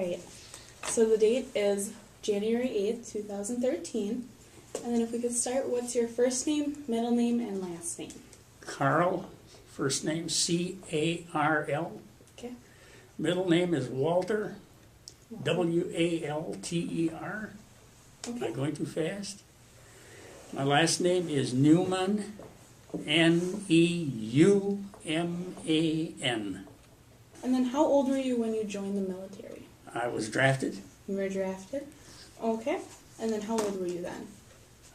right. So the date is January 8th, 2013. And then if we could start, what's your first name, middle name, and last name? Carl, first name C-A-R-L. Okay. Middle name is Walter, W-A-L-T-E-R. Am I Okay. going too fast? My last name is Neuman, N-E-U-M-A-N. And then how old were you when you joined the military? I was drafted. You were drafted? Okay. And then how old were you then?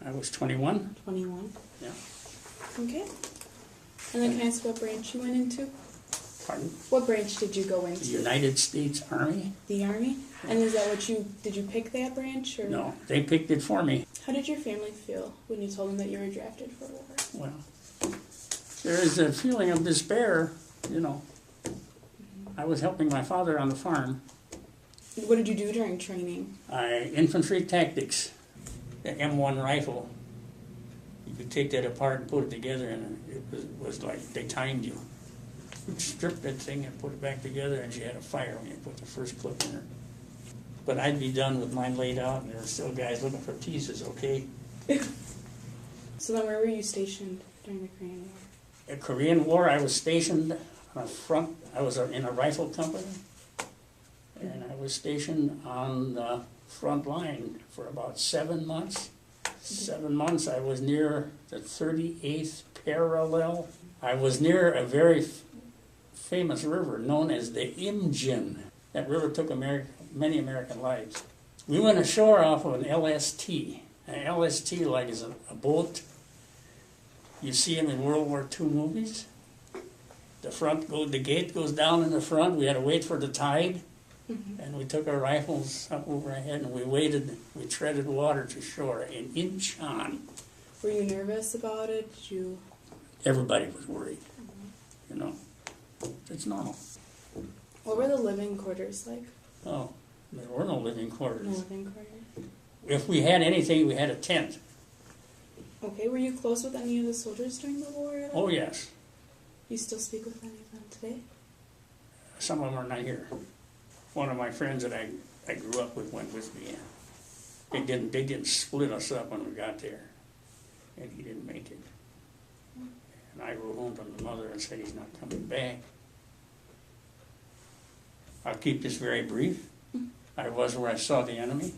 I was 21. 21. Yeah. Okay. And then can I ask what branch you went into? Pardon? What branch did you go The into? United States Army? The Army? And is that what did you pick that branch? Or? No, they picked it for me. How did your family feel when you told them that you were drafted for war? Well, there is a feeling of despair, you know. I was helping my father on the farm. What did you do during training? Infantry tactics, the M1 rifle. You could take that apart and put it together, and it was like they timed you. You'd strip that thing and put it back together, and you had a fire when you put the first clip in there. But I'd be done with mine laid out, and there were still guys looking for pieces, okay? So then where were you stationed during the Korean War? The Korean War, I was stationed on the front. I was in a rifle company, and I was stationed on the front line for about 7 months. 7 months, I was near the 38th parallel. I was near a very famous river known as the Imjin. That river took many American lives. We went ashore off of an LST. An LST like is a boat. You see them in World War II movies. The gate goes down in the front. We had to wait for the tide. Mm-hmm. And we took our rifles up over our head and we treaded water to shore in Incheon. Were you nervous about it? Everybody was worried. Mm-hmm. You know, it's normal. What were the living quarters like? Oh, there were no living quarters. No living quarters. If we had anything, we had a tent. Okay, were you close with any of the soldiers during the war at all? Oh, yes. You still speak with any of them today? Some of them are not here. One of my friends that I grew up with went with me. They didn't split us up when we got there, and he didn't make it. And I wrote home to the mother and said he's not coming back. I'll keep this very brief. I was where I saw the enemy.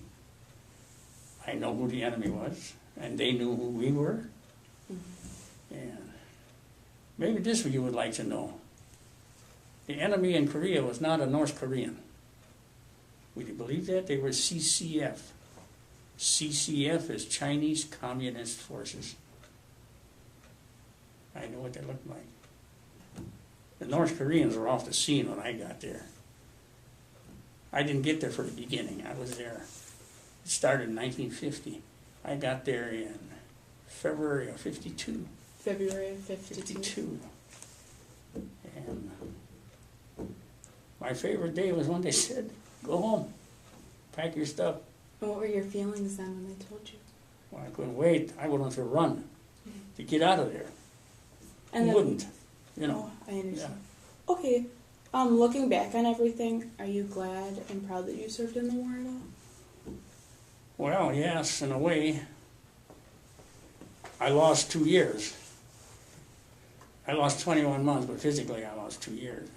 I know who the enemy was, and they knew who we were. Mm-hmm. And maybe this you would like to know. The enemy in Korea was not a North Korean. Would you believe that? They were CCF. CCF is Chinese Communist Forces. I know what they looked like. The North Koreans were off the scene when I got there. I didn't get there for the beginning. I was there. It started in 1950. I got there in February of 52. February of 52. 52. And my favorite day was when they said, go home, pack your stuff. And what were your feelings then when they told you? Well, I couldn't wait. I wanted to run to get out of there. And Who then, wouldn't? You know. Oh, I understand. Yeah. Okay. Looking back on everything, are you glad and proud that you served in the war at all? Well, yes, in a way. I lost 2 years. I lost 21 months, but physically I lost 2 years.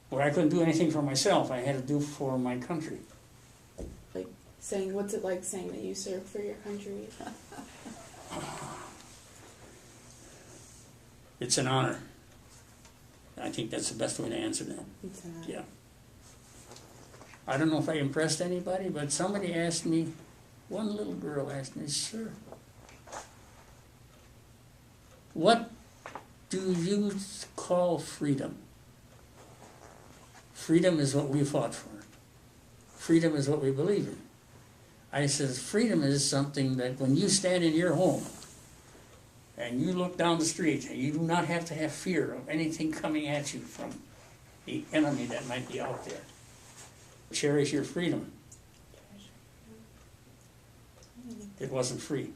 Where I couldn't do anything for myself, I had to do for my country. Like what's it like saying that you served for your country? It's an honor. I think that's the best way to answer that. It's an honor. Yeah. I don't know if I impressed anybody, but somebody asked me, one little girl asked me, sir, what do you call freedom? Freedom is what we fought for. Freedom is what we believe in. I says, freedom is something that when you stand in your home and you look down the street, and you do not have to have fear of anything coming at you from the enemy that might be out there. Cherish your freedom. It wasn't free.